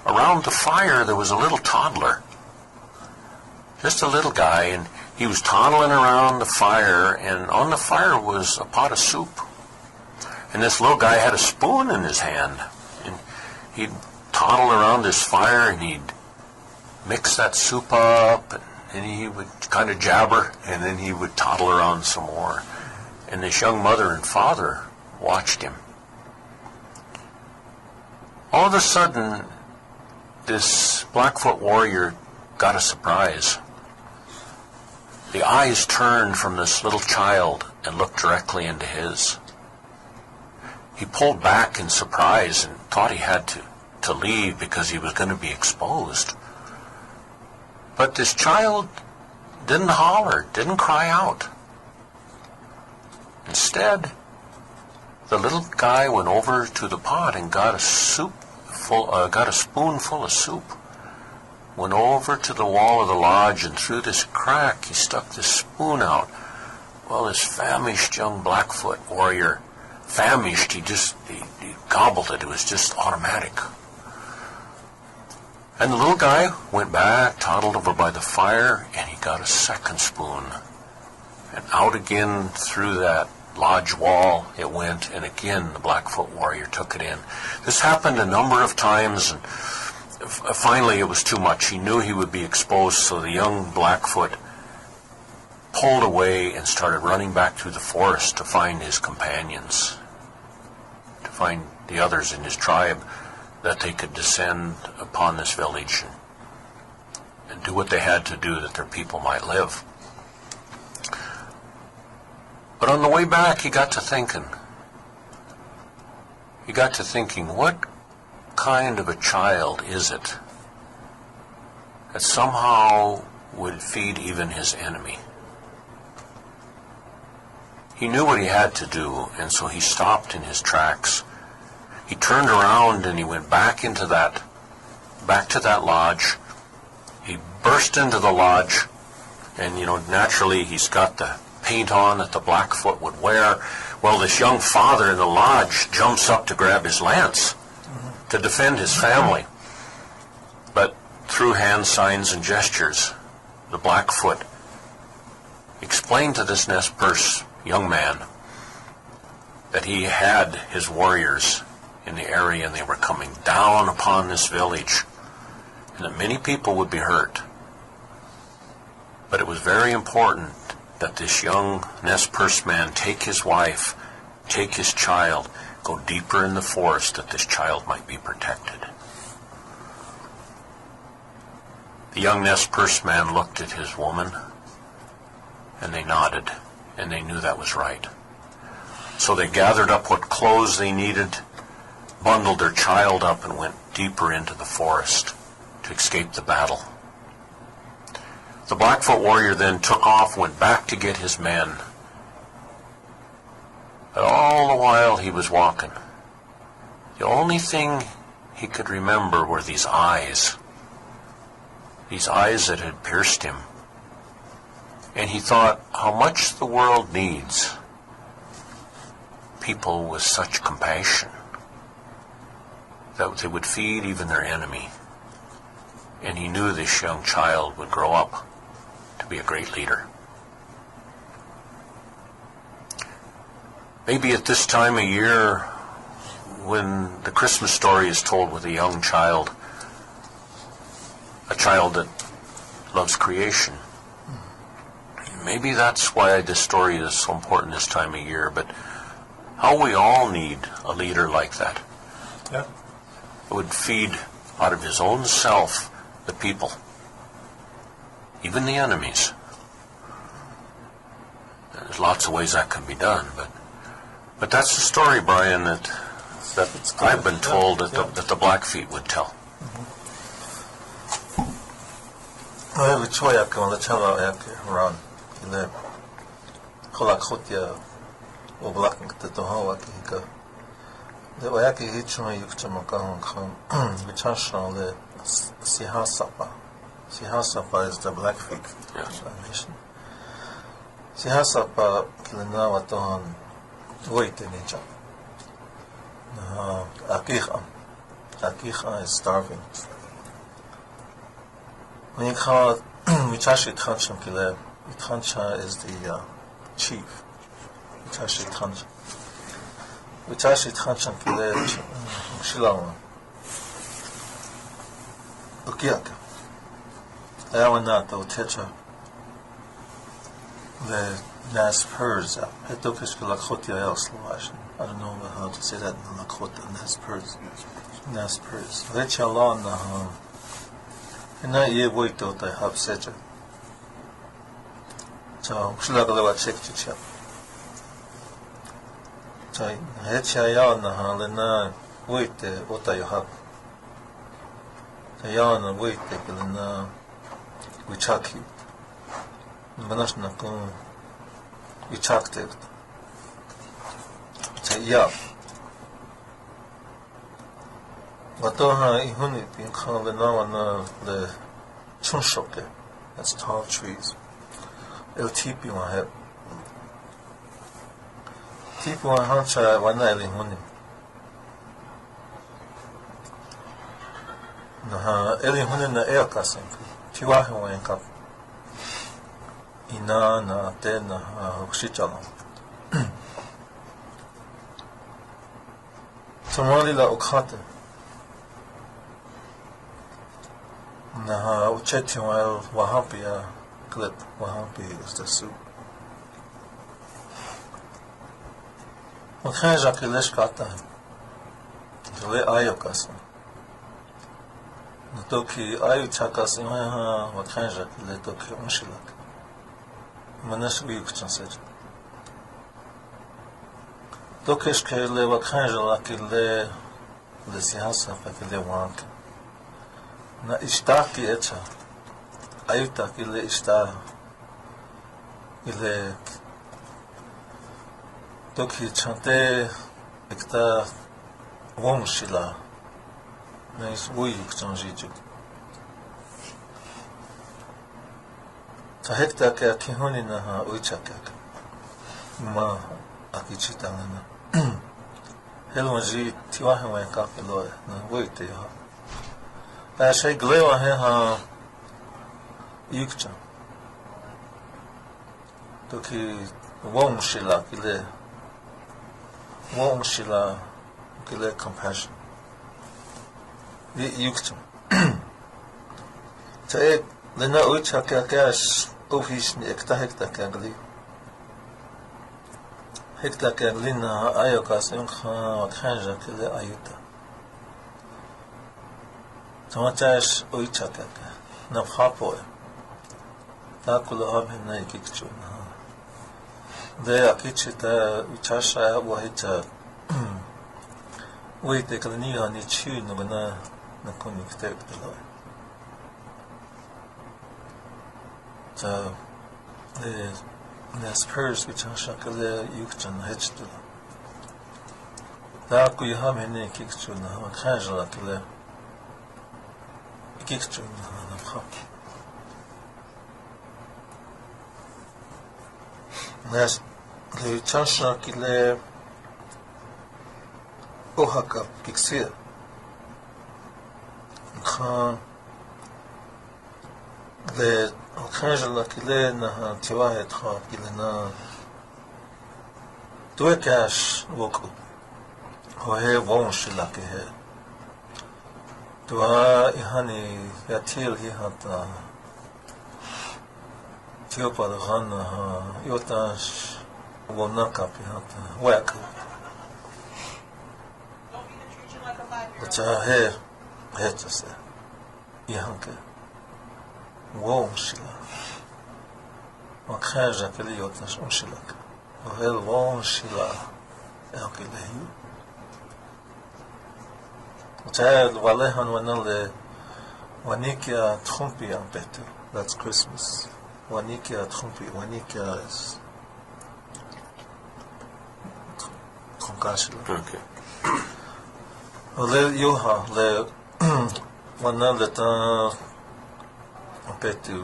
around the fire there was a little toddler, just a little guy, and he was toddling around the fire, and on the fire was a pot of soup. And this little guy had a spoon in his hand, and he'd toddle around this fire, and he'd mix that soup up, and he would kind of jabber, and then he would toddle around some more. And this young mother and father watched him. All of a sudden, this Blackfoot warrior got a surprise. The eyes turned from this little child and looked directly into his. He pulled back in surprise and thought he had to leave because he was going to be exposed. But this child didn't holler, didn't cry out. Instead, the little guy went over to the pot and got a spoonful of soup. Went over to the wall of the lodge, and through this crack he stuck this spoon out. Well, this famished young Blackfoot warrior, famished, he gobbled it. It was just automatic. And the little guy went back, toddled over by the fire, and he got a second spoon. And out again through that lodge wall it went, and again the Blackfoot warrior took it in. This happened a number of times, and finally it was too much. He knew he would be exposed, so the young Blackfoot pulled away and started running back through the forest to find his companions, to find the others in his tribe, that they could descend upon this village and do what they had to do that their people might live. But on the way back, he got to thinking. What kind of a child is it that somehow would feed even his enemy? He knew what he had to do, and so he stopped in his tracks. He turned around and he went back to that lodge. He burst into the lodge, and naturally he's got the paint on that the Blackfoot would wear. Well, this young father in the lodge jumps up to grab his lance to defend his family. But through hand signs and gestures, the Blackfoot explained to this Nez Perce young man that he had his warriors in the area, and they were coming down upon this village. and that many people would be hurt. But it was very important that this young Nez Perce man take his wife, take his child, go deeper in the forest that this child might be protected. The young Nez Perce man looked at his woman, and they nodded, and they knew that was right. So they gathered up what clothes they needed, bundled their child up, and went deeper into the forest to escape the battle. The Blackfoot warrior then took off, went back to get his men. But all the while he was walking, the only thing he could remember were these eyes that had pierced him. And he thought how much the world needs people with such compassion that they would feed even their enemy. And he knew this young child would grow up to be a great leader. Maybe at this time of year, when the Christmas story is told with a young child, a child that loves creation, maybe that's why this story is so important this time of year. But how we all need a leader like that. Yeah. Who would feed out of his own self the people, even the enemies. There's lots of ways that can be done, but that's the story, Brian, that I've been told that the Blackfeet would tell. We try to go tell around the Lakota or Black the Tohawaki. The Wayaki Hitchon Yukchamakan, which are shown the Sihasapa. Sihasapa is the Blackfeet nation. Sihasapa Kilinawaton wait in each other. Akicha is starving. When you call Michashi Tancham Kile, Tancha is the chief. Michashi Tancham. Michashi Tancham Kile Shilama. Ukiaka. Awanata Utecha. The Nez Perce. Hetokish Lakota Elslovash. I don't know how to say that in Lakota. Nez Perce. Nez Perce. Rechalon. And I ye wait till they have such a. So, Sluggle check to check. So, Hetchayan, Halena, wait, what you have. The yarn wait, we chuck you. Manashnakun, we chucked it. Say, yeah. Watoha ihuni being called the chunshoke, that's tall trees. It'll teep you on head. Teep you on hancha wanali huni. Naha eli huni na aircasting. Tiwahi wankap. Ina na te na hukshichalo. Tamali la ukate. Naha ucheti wa wahapi clip. Wahapi is the soup. Wakhan jakilesh kata hai. Jale ayo kasan. Natoki ayo chakas imaha wakhan jakile toki unshilak. Manash uyukchan sej. Tokish kele wakhan jalakile le sihasa fakile wank. Na ishtaki echa. Ayuta kile ishta ile toki chante ekta womshila na is uyuk chanjiju ta hekta ka kihoni na ha uichaka ma akichita na helmaji tiwahe wa ka pelo na uite ha ta shay glewa he ha yukcha toki womshila kile compassion yukcha Te lena ucha kakas office ni ekta hekta kangli. Hekta kangli na ayokas yung khanja kile ayuta. Tamachash ucha kaka. Na phapo. Ta kula habe na ikikchu na. De akichita uchasha wahita. Wait, they can need on each tune of na connected below. So the spurs which are shakale yukchan hedged. That could you have any kicks to the casual killer kicks to the hop. That's the chasha killer. Ohaka Pixia. The Okajala Kilena Tiwahet Hop Kilena Duekash Woku Hohe Wonshilaki he Dua Ihani Yatil Hihata Tiopa the Hana Yotash Wonaka Pihata Waku. He to say, Yahanke, Wong Shilla, Makaja Keliotas Unshilak, Ohel Wong Shilla, Elkilehi. Child Walehan Wanale, Wanikia Trumpi and Better, that's Christmas. Wanikia Trumpi, Wanikia is Trunkashila. Okay. Le Yoha, le wana leta petu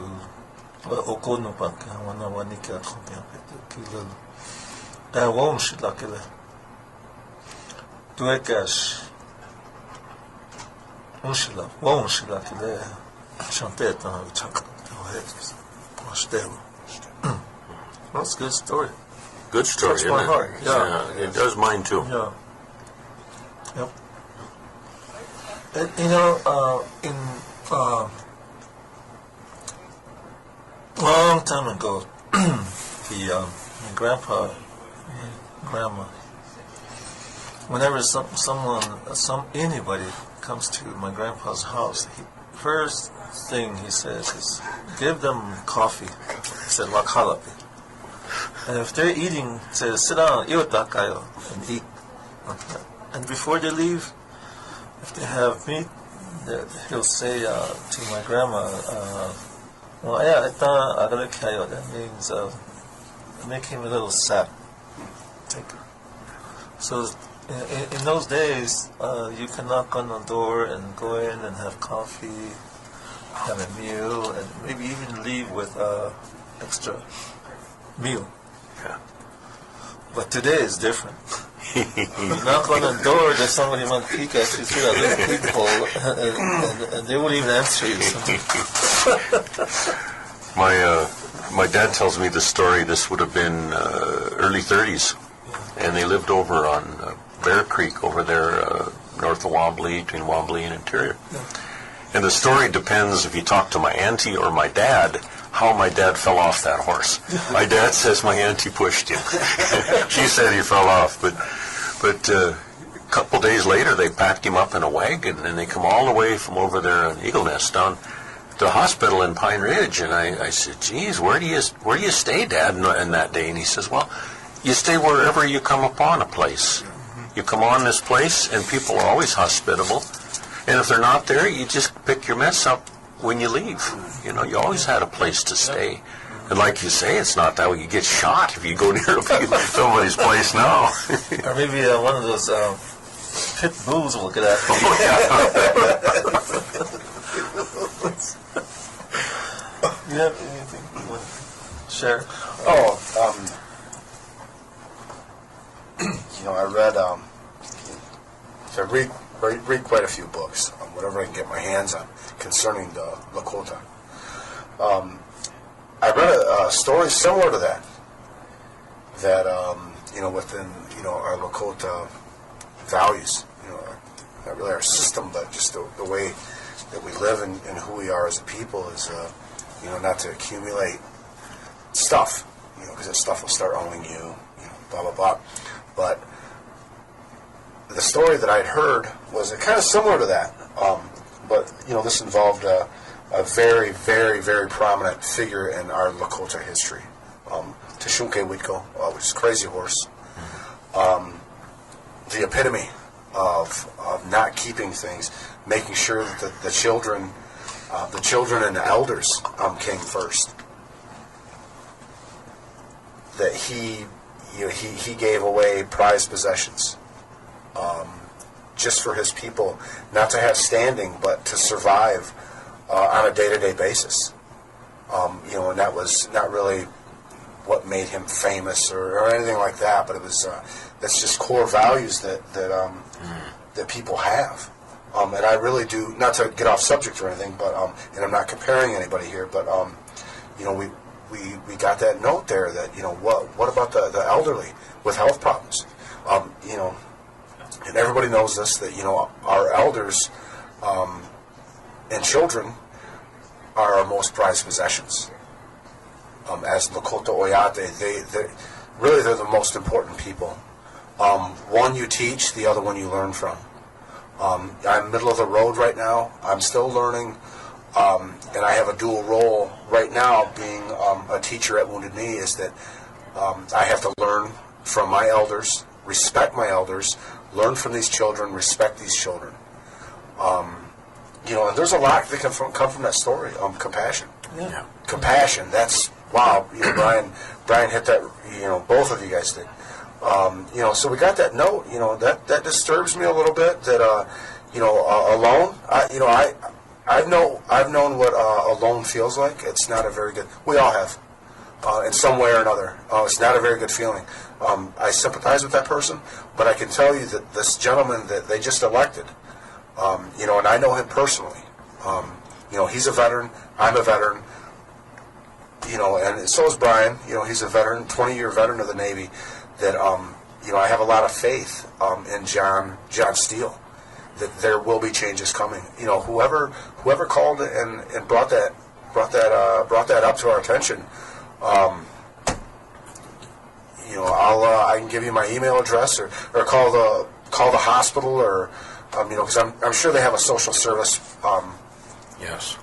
okono paka wana wanika trompia petu kila won shila kile tuekas unshila won shila kile chanter dans le chaka that's a good story. Good story, Touched isn't my it? heart. Yeah. It does mine too. Yeah. Yep. And, you know, in long time ago, my grandpa and grandma, whenever anybody comes to my grandpa's house, first thing he says is, give them coffee. He said, Lakota. And if they're eating, he says, sit down, iotakayo, and eat. And before they leave, if they have meat, he'll say to my grandma, well, yeah, that means make him a little sad. Take it. So in those days, you can knock on the door and go in and have coffee, have a meal, and maybe even leave with extra meal. Yeah. But today is different. You knock on the door, there's somebody might peek at you through that little peephole, and they won't even answer you. My dad tells me the story. This would have been early 30s, and they lived over on Bear Creek over there north of Wobbly, between Wobbly and Interior. And the story depends if you talk to my auntie or my dad, how my dad fell off that horse. My dad says my auntie pushed him. She said he fell off, but a couple days later they packed him up in a wagon and they come all the way from over there on Eagle Nest down to the hospital in Pine Ridge. And I said, geez, where do you stay, Dad, in that day? And he says, well, you stay wherever you come upon a place. You come on this place and people are always hospitable. And if they're not there, you just pick your mess up when you leave. You know, you always had a place to stay. And like you say, it's not that way. You get shot if you go near somebody's place now. Or maybe one of those pit bulls will get after you. You have anything you want to share? You know, I read, so I read quite a few books, whatever I can get my hands on, concerning the Lakota. I read a story similar to that, you know, within, you know, our Lakota values, you know, not really our system, but just the way that we live and who we are as a people is, not to accumulate stuff, because that stuff will start owning you, blah, blah, blah. But the story that I'd heard was kind of similar to that. But this involved a very, very, very prominent figure in our Lakota history, Tashunke Witko, which is Crazy Horse. The epitome of not keeping things, making sure that the children and the elders came first. That he gave away prized possessions just for his people, not to have standing, but to survive on a day-to-day basis. And that was not really what made him famous or anything like that, but it was that's just core values that people have. And I really do, not to get off subject or anything, but and I'm not comparing anybody here, but we got that note there that what about the elderly with health problems, and everybody knows this, that our elders and children are our most prized possessions. As Lakota Oyate, they're the most important people. One you teach, the other one you learn from. I'm middle of the road right now. I'm still learning, and I have a dual role right now, being a teacher at Wounded Knee, is that I have to learn from my elders, respect my elders, learn from these children, respect these children. And there's a lot that can come from that story. Compassion. Yeah. Compassion. That's, wow. Brian hit that. Both of you guys did. So we got that note. That disturbs me a little bit. That alone. I've known what alone feels like. It's not a very good. We all have, in some way or another. It's not a very good feeling. I sympathize with that person, but I can tell you that this gentleman that they just elected, and I know him personally. He's a veteran. I'm a veteran. And so is Brian. He's a veteran, 20-year veteran of the Navy. That I have a lot of faith in John Steele, that there will be changes coming. Whoever called and brought that up to our attention. I can give you my email address or call the hospital, or because I'm sure they have a social service. Yes.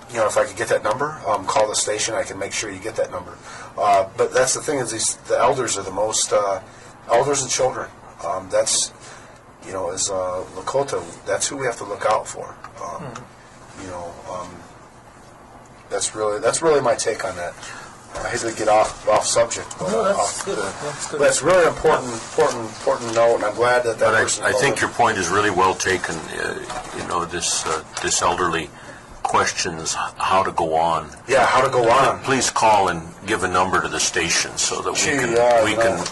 If I could get that number, call the station. I can make sure you get that number. But that's the thing, is the elders are the most, elders and children. That's, as Lakota, that's who we have to look out for. That's really my take on that. I hate to get off subject, but No, that's good. That's good. But it's really important note, and I'm glad that person. I think your point is really well taken. This elderly questions how to go on. Yeah, how to go on. Please call and give a number to the station so that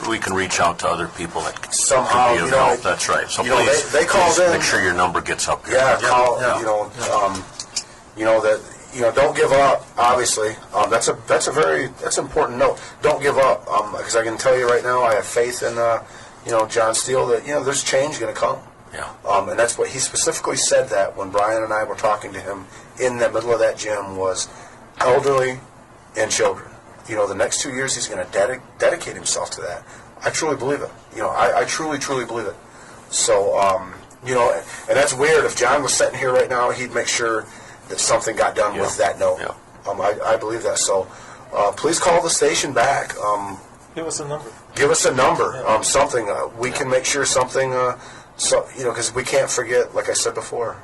we can reach out to other people that somehow can be of help. That's right. So please, they called in. Make sure your number gets up here. Yeah, call. Don't give up. Obviously, that's an important note. Don't give up, because I can tell you right now, I have faith in John Steele that there's change going to come. Yeah. And that's what he specifically said, that when Brian and I were talking to him in the middle of that gym, was elderly and children. The next 2 years he's going to dedicate himself to that. I truly believe it. I truly, truly believe it. So, and that's weird. If John was sitting here right now, he'd make sure that something got done with that note. Yeah. I believe that. So, please call the station back. Give us a number. Give us a number. Yeah. Something. We can make sure something. Because we can't forget, like I said before,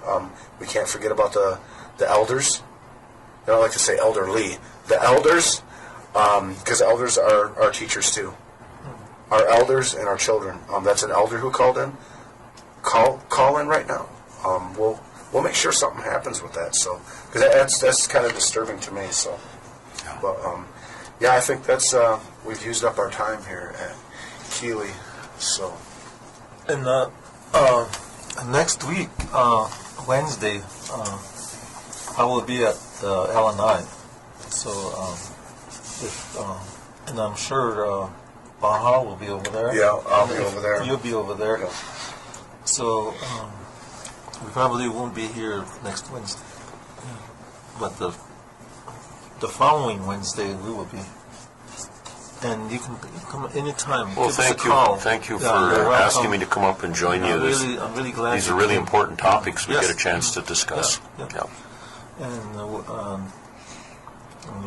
we can't forget about the elders. I don't like to say elderly. The elders, because elders are our teachers too. Our elders and our children. That's an elder who called in. Call in right now. We'll make sure something happens with that. So, because that's kind of disturbing to me. So, but I think that's we've used up our time here at KILI. So, And next week, Wednesday, I will be at LNI. So, and I'm sure Baha will be over there. Yeah, I'll be over there. You'll be over there. Yeah. So, we probably won't be here next Wednesday, but the following Wednesday we will be. And you can come anytime. Well, Give us a thank you. call. Thank you for you're welcome. asking me to come up and join you. I'm really glad. These you are really came. important topics we Yes. get a chance to discuss. Yeah. And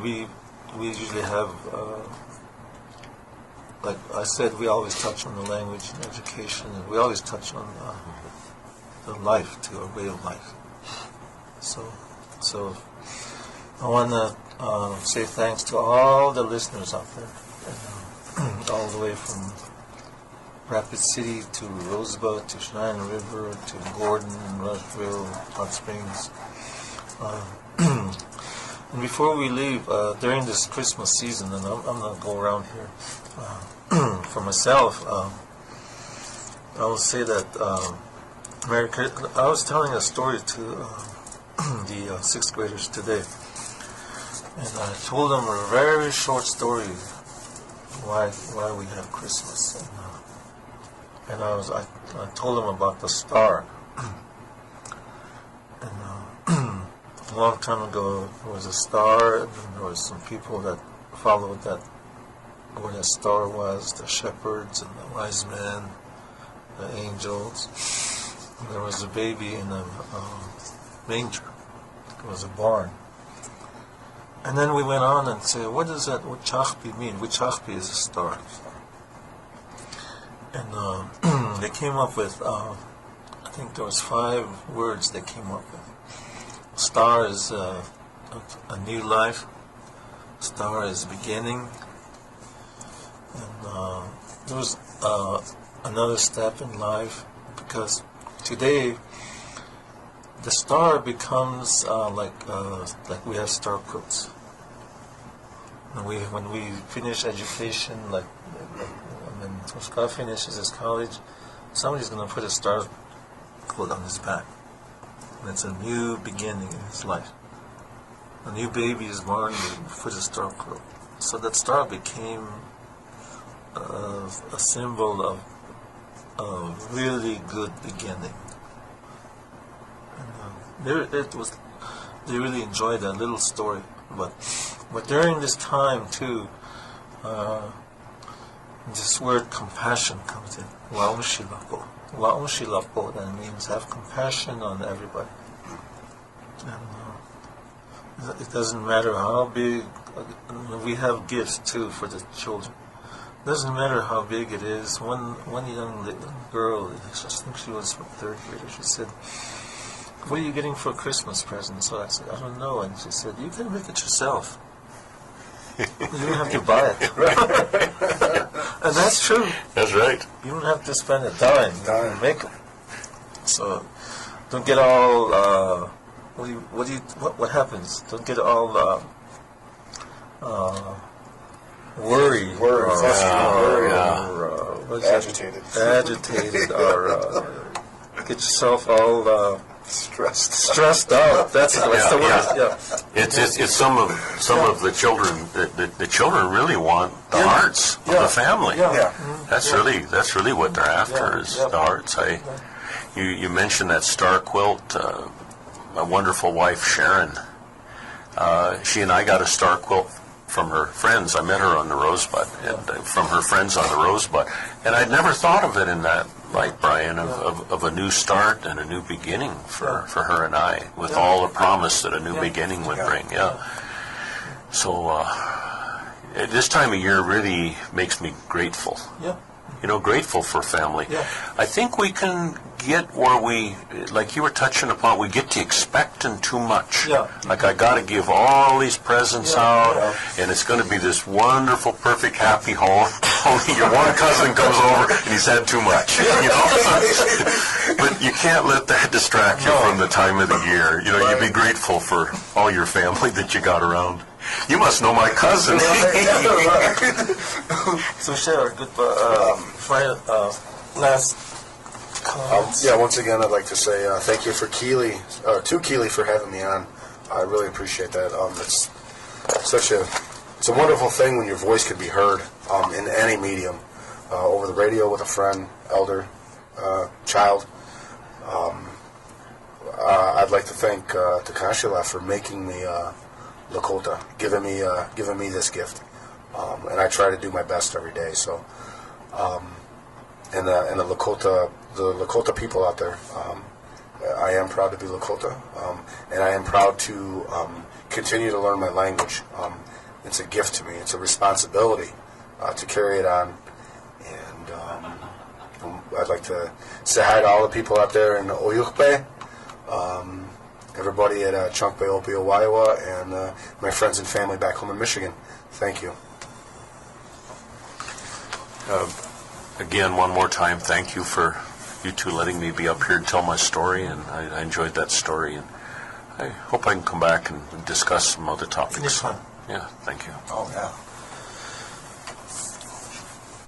we usually have, like I said, we always touch on the language and education, and we always touch on the life, to a way of life. So I want to say thanks to all the listeners out there, and, all the way from Rapid City to Rosebud to Cheyenne River to Gordon, Rushville, Hot Springs. And before we leave, during this Christmas season, and I'm going to go around here, for myself, I will say that I was telling a story to the sixth graders today, and I told them a very short story why we have Christmas, and I told them about the star. A long time ago, there was a star, and then there was some people that followed that, where that star was, the shepherds and the wise men, the angels. And there was a baby in a manger. It was a barn. And then we went on and said, what does that Wichachpi mean? Wichachpi is a star. And they came up with, I think there was 5 words they came up with. Star is a new life. Star is beginning. And there was another step in life, because today the star becomes like we have star quilts. And when we finish education, like when Scott finishes his college, somebody's going to put a star quilt on his back. And it's a new beginning in his life. A new baby is born with a star quilt. So that star became a symbol of a really good beginning. And they really enjoyed that little story. But during this time too, this word compassion comes in. Wa'unshilapo. Wa'unshilapo, that means have compassion on everybody. And it doesn't matter how big, we have gifts too for the children. It doesn't matter how big it is. One young girl, I think she was from 3rd grade, she said, what are you getting for a Christmas present? So I said, I don't know. And she said, you can make it yourself. You don't have to buy it. And that's true. That's right. You don't have to spend a dime to make them. So don't get all, what happens? Don't get all worried. Agitated, or get yourself all stressed out. That's the word. Yeah. It's some of the children. The children really want the hearts of the family. That's really what they're after, is the hearts. You mentioned that star quilt. My wonderful wife Sharon. She and I got a star quilt from her friends. I met her on the Rosebud, and from her friends on the Rosebud. And I'd never thought of it in that light, Brian, of a new start and a new beginning for her and I, with all the promise that a new beginning would bring. So this time of year really makes me grateful. Grateful for family. I think we can get where we, like you were touching upon, we get to expecting too much. Like, I got to give all these presents out, and it's going to be this wonderful, perfect, happy home. Only your one cousin comes over and he's had too much. But you can't let that distract you from the time of the year. You be grateful for all your family that you got around. You must know my cousin. So share a good last comments. Once again, I'd like to say thank you to KILI for having me on. I really appreciate that. It's a wonderful thing when your voice can be heard in any medium, over the radio with a friend, elder, child. I'd like to thank Takashila for making me Lakota, giving me this gift, and I try to do my best every day. So, and the Lakota people out there, I am proud to be Lakota, and I am proud to continue to learn my language. It's a gift to me. It's a responsibility to carry it on, and I'd like to say hi to all the people out there in Oyukpe. Everybody at Chunkpay, Opio, Waiwa, and my friends and family back home in Michigan. Thank you. Again, one more time, thank you for you two letting me be up here and tell my story, and I enjoyed that story, and I hope I can come back and discuss some other topics. Anytime. Yeah, thank you. Oh, yeah.